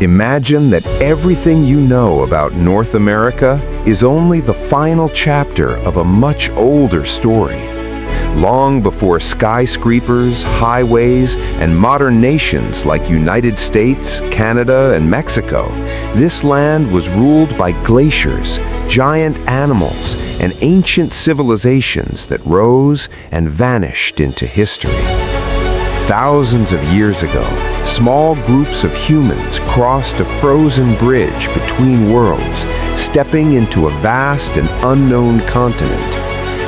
Imagine that everything you know about North America is only the final chapter of a much older story. Long before skyscrapers, highways, and modern nations like United States, Canada, and Mexico, this land was ruled by glaciers, giant animals, and ancient civilizations that rose and vanished into history. Thousands of years ago, small groups of humans crossed a frozen bridge between worlds, stepping into a vast and unknown continent.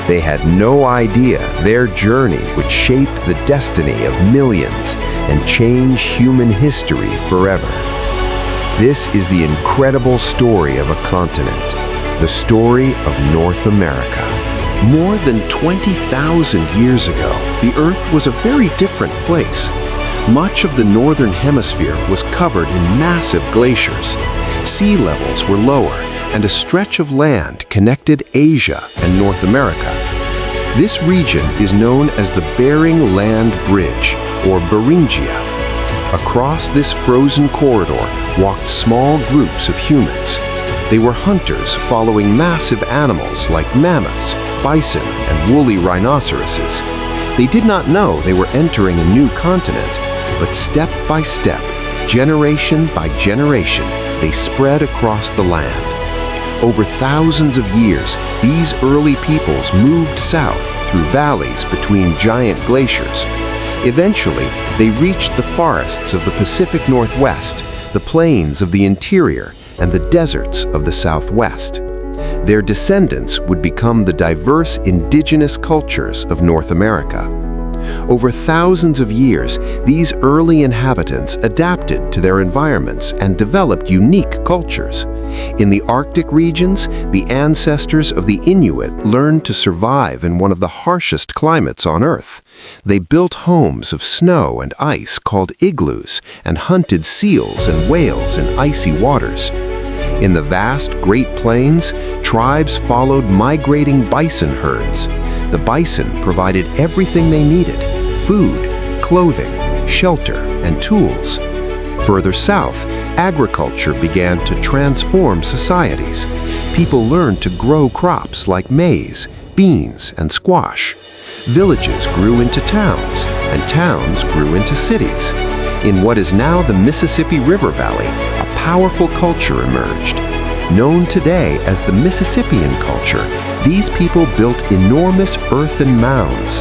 They had no idea their journey would shape the destiny of millions and change human history forever. This is the incredible story of a continent, the story of North America. More than 20,000 years ago, the Earth was a very different place. Much of the northern hemisphere was covered in massive glaciers. Sea levels were lower, and a stretch of land connected Asia and North America. This region is known as the Bering Land Bridge, or Beringia. Across this frozen corridor walked small groups of humans. They were hunters following massive animals like mammoths, bison, and woolly rhinoceroses. They did not know they were entering a new continent, but step by step, generation by generation, they spread across the land. Over thousands of years, these early peoples moved south through valleys between giant glaciers. Eventually, they reached the forests of the Pacific Northwest, the plains of the interior, and the deserts of the Southwest. Their descendants would become the diverse indigenous cultures of North America. Over thousands of years, these early inhabitants adapted to their environments and developed unique cultures. In the Arctic regions, the ancestors of the Inuit learned to survive in one of the harshest climates on Earth. They built homes of snow and ice called igloos and hunted seals and whales in icy waters. In the vast Great Plains, tribes followed migrating bison herds. The bison provided everything they needed: food, clothing, shelter, and tools. Further south, agriculture began to transform societies. People learned to grow crops like maize, beans, and squash. Villages grew into towns, and towns grew into cities. In what is now the Mississippi River Valley, a powerful culture emerged. Known today as the Mississippian culture, these people built enormous earthen mounds.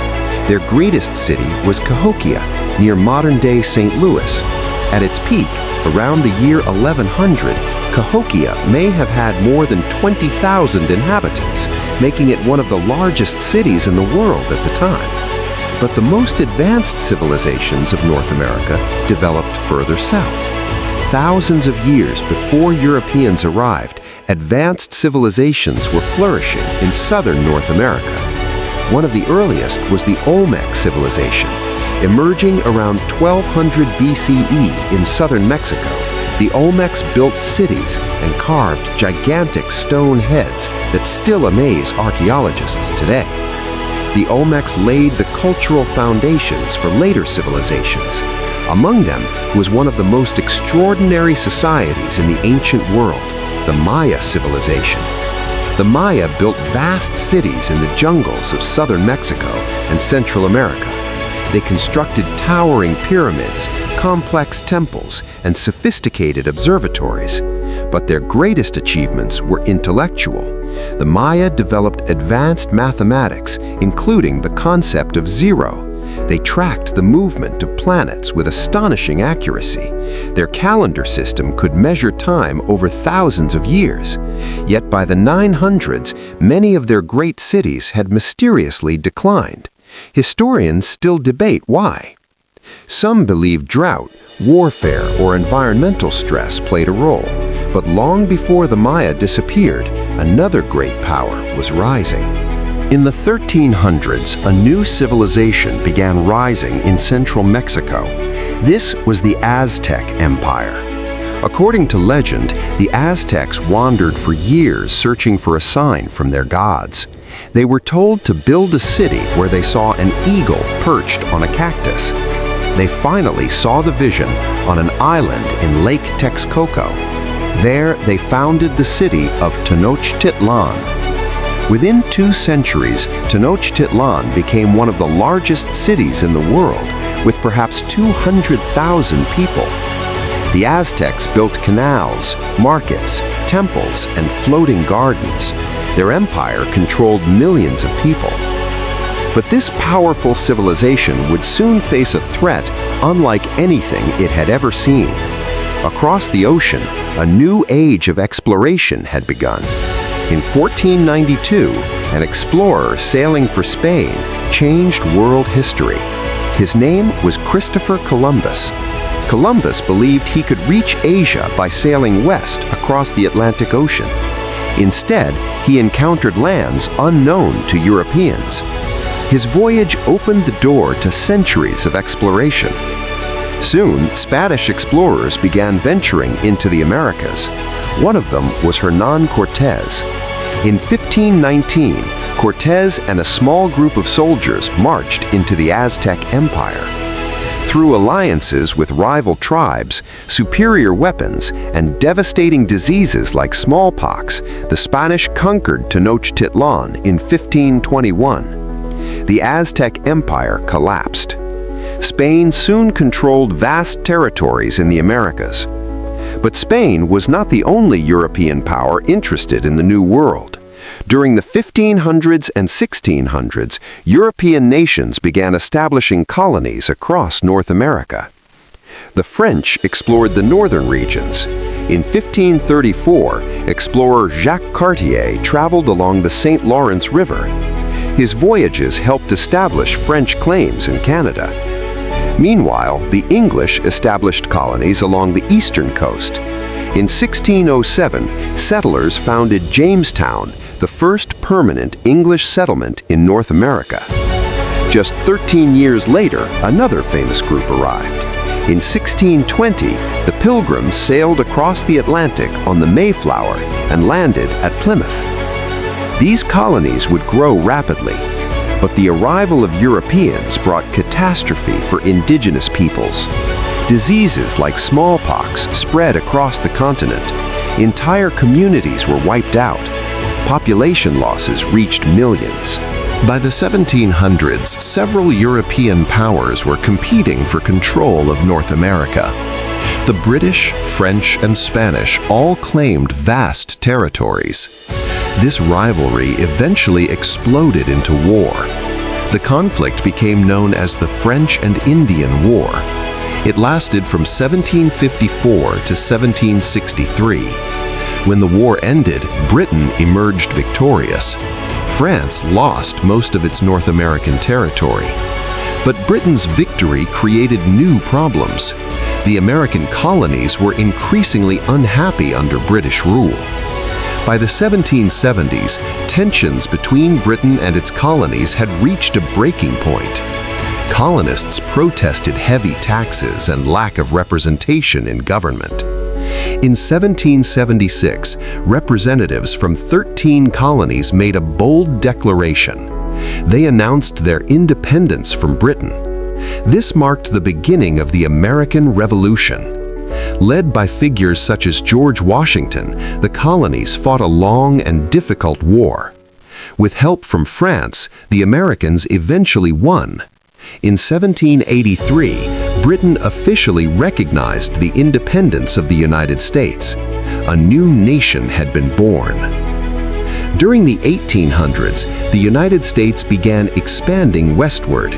Their greatest city was Cahokia, near modern-day St. Louis. At its peak, around the year 1100, Cahokia may have had more than 20,000 inhabitants, making it one of the largest cities in the world at the time. But the most advanced civilizations of North America developed further south. Thousands of years before Europeans arrived, advanced civilizations were flourishing in southern North America. One of the earliest was the Olmec civilization. Emerging around 1200 BCE in southern Mexico, the Olmecs built cities and carved gigantic stone heads that still amaze archaeologists today. The Olmecs laid the cultural foundations for later civilizations. Among them was one of the most extraordinary societies in the ancient world, the Maya civilization. The Maya built vast cities in the jungles of southern Mexico and Central America. They constructed towering pyramids, complex temples, and sophisticated observatories. But their greatest achievements were intellectual. The Maya developed advanced mathematics, including the concept of zero. They tracked the movement of planets with astonishing accuracy. Their calendar system could measure time over thousands of years. Yet by the 900s, many of their great cities had mysteriously declined. Historians still debate why. Some believe drought, warfare, or environmental stress played a role. But long before the Maya disappeared, another great power was rising. In the 1300s, a new civilization began rising in central Mexico. This was the Aztec Empire. According to legend, the Aztecs wandered for years searching for a sign from their gods. They were told to build a city where they saw an eagle perched on a cactus. they finally saw the vision on an island in Lake Texcoco. There, they founded the city of Tenochtitlan. Within 2 centuries, Tenochtitlan became one of the largest cities in the world, with perhaps 200,000 people. The Aztecs built canals, markets, temples, and floating gardens. Their empire controlled millions of people. But this powerful civilization would soon face a threat unlike anything it had ever seen. Across the ocean, a new age of exploration had begun. In 1492, an explorer sailing for Spain changed world history. His name was Christopher Columbus. Columbus believed he could reach Asia by sailing west across the Atlantic Ocean. Instead, he encountered lands unknown to Europeans. His voyage opened the door to centuries of exploration. Soon, Spanish explorers began venturing into the Americas. One of them was Hernán Cortés. In 1519, Cortés and a small group of soldiers marched into the Aztec Empire. Through alliances with rival tribes, superior weapons, and devastating diseases like smallpox, the Spanish conquered Tenochtitlan in 1521. The Aztec Empire collapsed. Spain soon controlled vast territories in the Americas. But Spain was not the only European power interested in the New World. During the 1500s and 1600s, European nations began establishing colonies across North America. The French explored the northern regions. In 1534, explorer Jacques Cartier traveled along the St. Lawrence River. His voyages helped establish French claims in Canada. Meanwhile, the English established colonies along the eastern coast. In 1607, settlers founded Jamestown, the first permanent English settlement in North America. Just 13 years later, another famous group arrived. In 1620, the Pilgrims sailed across the Atlantic on the Mayflower and landed at Plymouth. These colonies would grow rapidly, but the arrival of Europeans brought catastrophe for indigenous peoples. Diseases like smallpox spread across the continent. Entire communities were wiped out. Population losses reached millions. By the 1700s, several European powers were competing for control of North America. The British, French, and Spanish all claimed vast territories. This rivalry eventually exploded into war. The conflict became known as the French and Indian War. It lasted from 1754 to 1763. When the war ended, Britain emerged victorious. France lost most of its North American territory. But Britain's victory created new problems. The American colonies were increasingly unhappy under British rule. By the 1770s, tensions between Britain and its colonies had reached a breaking point. Colonists protested heavy taxes and lack of representation in government. In 1776, representatives from 13 colonies made a bold declaration. They announced their independence from Britain. This marked the beginning of the American Revolution. Led by figures such as George Washington, the colonies fought a long and difficult war. With help from France, the Americans eventually won. In 1783, Britain officially recognized the independence of the United States. A new nation had been born. During the 1800s, the United States began expanding westward.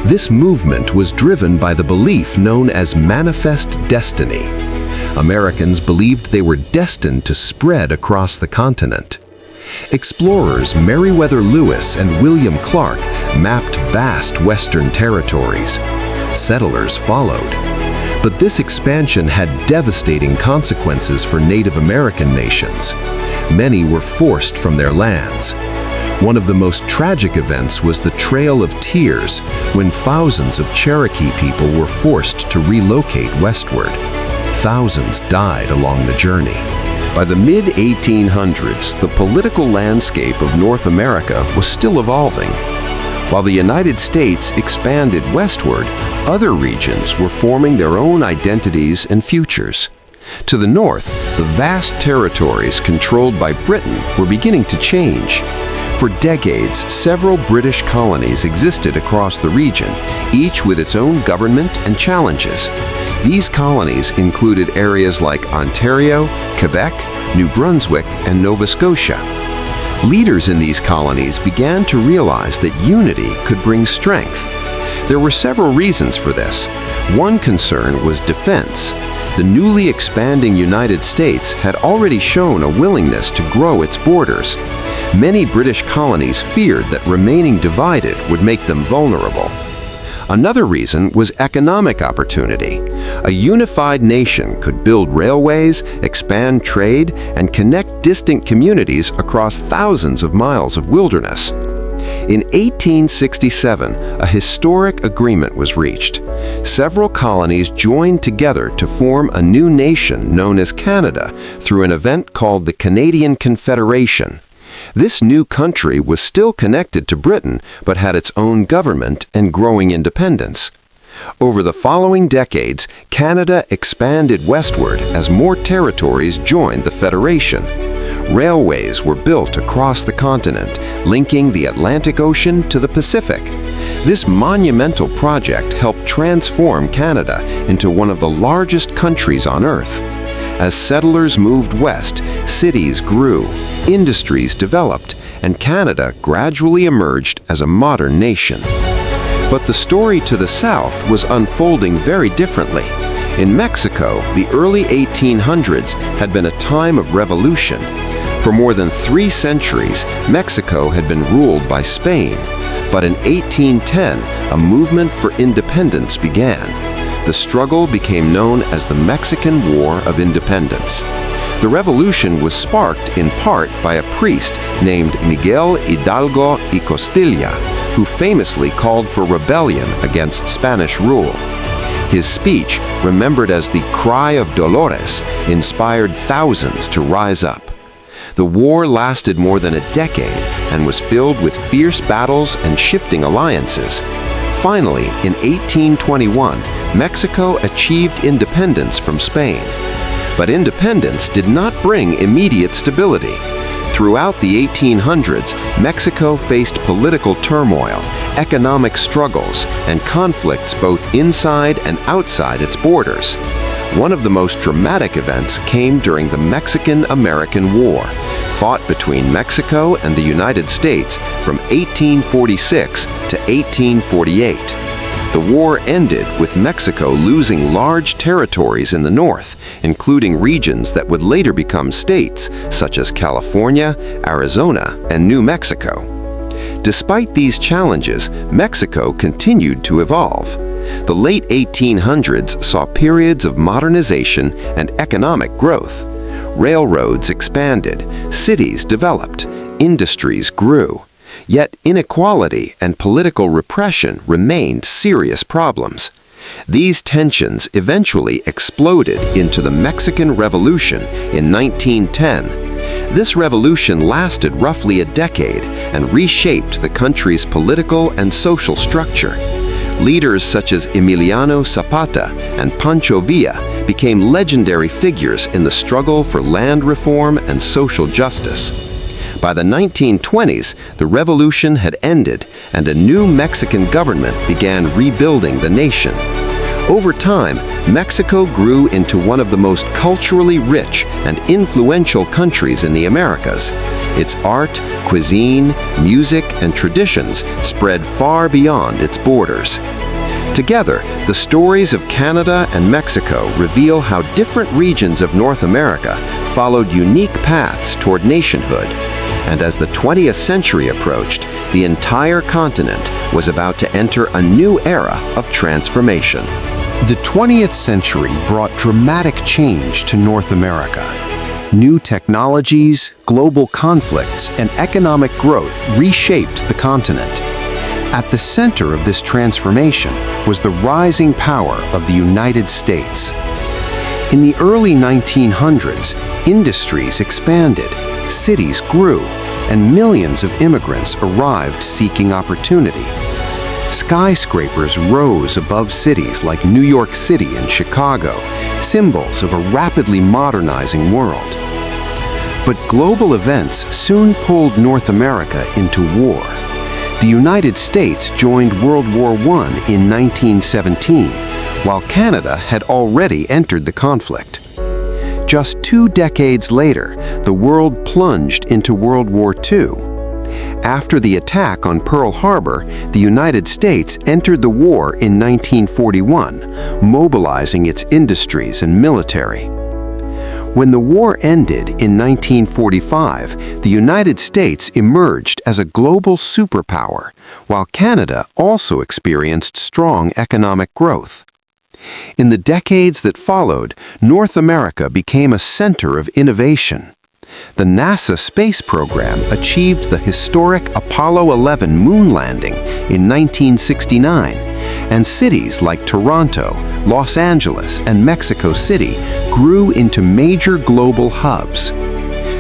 This movement was driven by the belief known as manifest destiny. Americans believed they were destined to spread across the continent. Explorers Meriwether Lewis and William Clark mapped vast western territories. Settlers followed. But this expansion had devastating consequences for Native American nations. Many were forced from their lands. One of the most tragic events was the Trail of Tears, when thousands of Cherokee people were forced to relocate westward. Thousands died along the journey. By the mid-1800s, the political landscape of North America was still evolving. While the United States expanded westward, other regions were forming their own identities and futures. To the north, the vast territories controlled by Britain were beginning to change. For decades, several British colonies existed across the region, each with its own government and challenges. These colonies included areas like Ontario, Quebec, New Brunswick, and Nova Scotia. Leaders in these colonies began to realize that unity could bring strength. There were several reasons for this. One concern was defense. The newly expanding United States had already shown a willingness to grow its borders. Many British colonies feared that remaining divided would make them vulnerable. Another reason was economic opportunity. A unified nation could build railways, expand trade, and connect distant communities across thousands of miles of wilderness. In 1867, a historic agreement was reached. Several colonies joined together to form a new nation known as Canada through an event called the Canadian Confederation. This new country was still connected to Britain, but had its own government and growing independence. Over the following decades, Canada expanded westward as more territories joined the Federation. Railways were built across the continent, linking the Atlantic Ocean to the Pacific. This monumental project helped transform Canada into one of the largest countries on Earth. As settlers moved west, cities grew, industries developed, and Canada gradually emerged as a modern nation. But the story to the south was unfolding very differently. In Mexico, the early 1800s had been a time of revolution. For more than 3 centuries, Mexico had been ruled by Spain. But in 1810, a movement for independence began. The struggle became known as the Mexican War of Independence. The revolution was sparked in part by a priest named Miguel Hidalgo y Costilla, who famously called for rebellion against Spanish rule. His speech, remembered as the Cry of Dolores, inspired thousands to rise up. The war lasted more than a decade and was filled with fierce battles and shifting alliances. Finally, in 1821, Mexico achieved independence from Spain. But independence did not bring immediate stability. Throughout the 1800s, Mexico faced political turmoil, economic struggles, and conflicts both inside and outside its borders. One of the most dramatic events came during the Mexican-American War, fought between Mexico and the United States from 1846 to 1848. The war ended with Mexico losing large territories in the north, including regions that would later become states, such as California, Arizona, and New Mexico. Despite these challenges, Mexico continued to evolve. The late 1800s saw periods of modernization and economic growth. Railroads expanded, cities developed, industries grew. Yet inequality and political repression remained serious problems. These tensions eventually exploded into the Mexican Revolution in 1910. This revolution lasted roughly a decade and reshaped the country's political and social structure. Leaders such as Emiliano Zapata and Pancho Villa became legendary figures in the struggle for land reform and social justice. By the 1920s, the revolution had ended and a new Mexican government began rebuilding the nation. Over time, Mexico grew into one of the most culturally rich and influential countries in the Americas. Its art, cuisine, music, and traditions spread far beyond its borders. Together, the stories of Canada and Mexico reveal how different regions of North America followed unique paths toward nationhood. And as the 20th century approached, the entire continent was about to enter a new era of transformation. The 20th century brought dramatic change to North America. New technologies, global conflicts, and economic growth reshaped the continent. At the center of this transformation was the rising power of the United States. In the early 1900s, industries expanded, cities grew, and millions of immigrants arrived seeking opportunity. Skyscrapers rose above cities like New York City and Chicago, symbols of a rapidly modernizing world. But global events soon pulled North America into war. The United States joined World War I in 1917, while Canada had already entered the conflict. Just 2 decades later, the world plunged into World War II. After the attack on Pearl Harbor, the United States entered the war in 1941, mobilizing its industries and military. When the war ended in 1945, the United States emerged as a global superpower, while Canada also experienced strong economic growth. In the decades that followed, North America became a center of innovation. The NASA space program achieved the historic Apollo 11 moon landing in 1969, and cities like Toronto, Los Angeles, and Mexico City grew into major global hubs.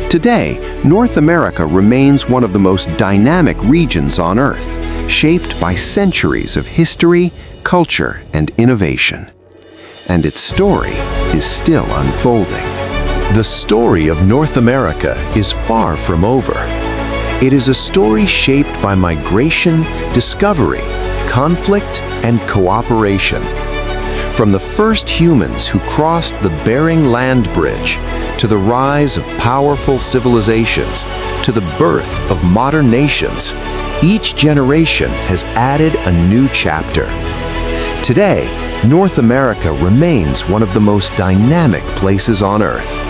Today, North America remains one of the most dynamic regions on Earth, shaped by centuries of history, culture, and innovation. And its story is still unfolding. The story of North America is far from over. It is a story shaped by migration, discovery, conflict, and cooperation. From the first humans who crossed the Bering Land Bridge, to the rise of powerful civilizations, to the birth of modern nations, each generation has added a new chapter. Today, North America remains one of the most dynamic places on Earth,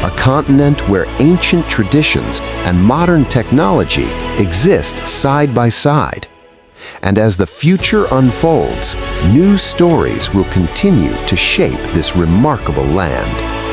a continent where ancient traditions and modern technology exist side by side. And as the future unfolds, new stories will continue to shape this remarkable land.